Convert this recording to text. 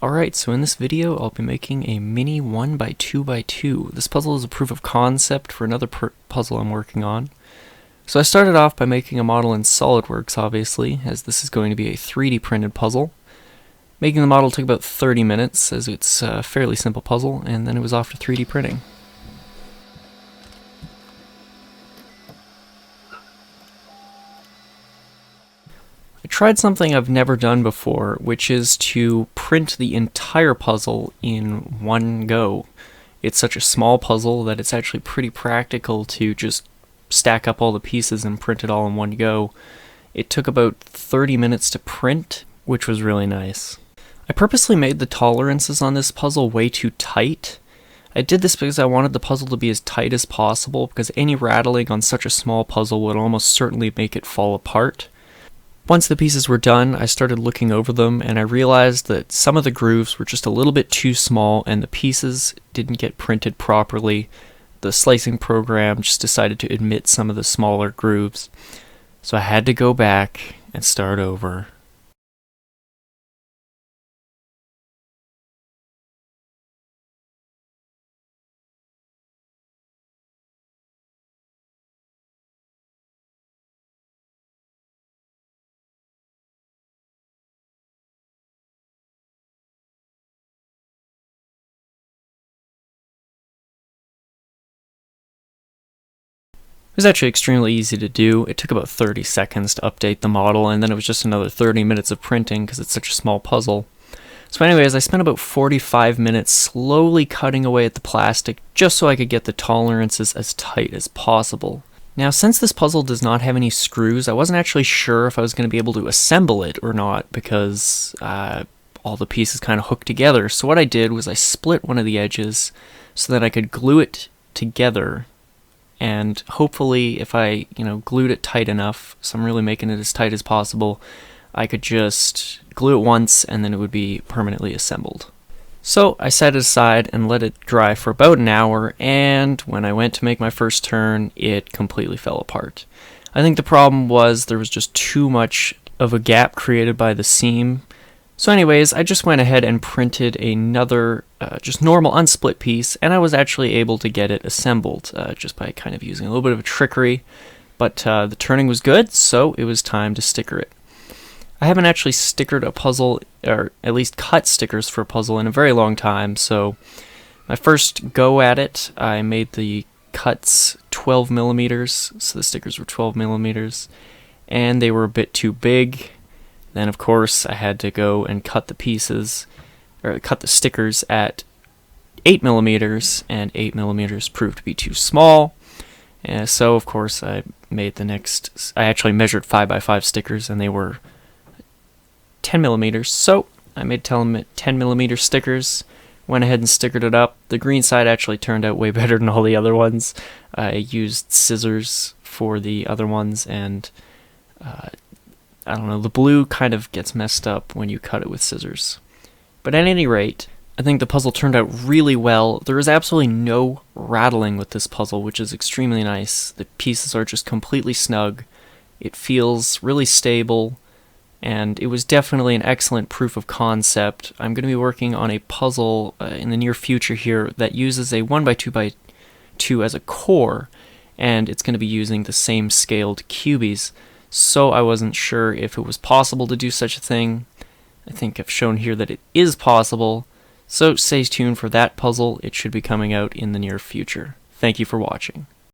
Alright, so in this video I'll be making a mini 1x2x2. This puzzle is a proof of concept for another puzzle I'm working on. So I started off by making a model in SolidWorks, obviously, as this is going to be a 3D printed puzzle. Making the model took about 30 minutes, as it's a fairly simple puzzle, and then it was off to 3D printing. I tried something I've never done before, which is to print the entire puzzle in one go. It's such a small puzzle that it's actually pretty practical to just stack up all the pieces and print it all in one go. It took about 30 minutes to print, which was really nice. I purposely made the tolerances on this puzzle way too tight. I did this because I wanted the puzzle to be as tight as possible, because any rattling on such a small puzzle would almost certainly make it fall apart. Once the pieces were done, I started looking over them, and I realized that some of the grooves were just a little bit too small, and the pieces didn't get printed properly. The slicing program just decided to omit some of the smaller grooves. So I had to go back and start over. It was actually extremely easy to do. It took about 30 seconds to update the model, and then it was just another 30 minutes of printing because it's such a small puzzle. So anyways, I spent about 45 minutes slowly cutting away at the plastic just so I could get the tolerances as tight as possible. Now, since this puzzle does not have any screws, I wasn't actually sure if I was going to be able to assemble it or not, because all the pieces kind of hooked together. So what I did was I split one of the edges so that I could glue it together. And hopefully, if I, glued it tight enough, so I'm really making it as tight as possible, I could just glue it once and then it would be permanently assembled. So I set it aside and let it dry for about an hour, and when I went to make my first turn, it completely fell apart. I think the problem was there was just too much of a gap created by the seam. So anyways, I just went ahead and printed another just normal unsplit piece, and I was actually able to get it assembled just by kind of using a little bit of a trickery, but the turning was good, so it was time to sticker it. I haven't actually stickered a puzzle, or at least cut stickers for a puzzle, in a very long time, so my first go at it, I made the cuts 12 millimeters, so the stickers were 12 millimeters, and they were a bit too big. Then, of course, I had to go and cut the pieces, or cut the stickers at 8 millimeters, and 8 millimeters proved to be too small. And so, of course, I actually measured 5x5 stickers, and they were 10 millimeters. So I made 10 millimeter stickers, went ahead and stickered it up. The green side actually turned out way better than all the other ones. I used scissors for the other ones, and I don't know, the blue kind of gets messed up when you cut it with scissors. But at any rate, I think the puzzle turned out really well. There is absolutely no rattling with this puzzle, which is extremely nice. The pieces are just completely snug. It feels really stable, and it was definitely an excellent proof of concept. I'm going to be working on a puzzle in the near future here that uses a 1x2x2 as a core, and it's going to be using the same scaled cubies. So I wasn't sure if it was possible to do such a thing. I think I've shown here that it is possible, so stay tuned for that puzzle. It should be coming out in the near future. Thank you for watching.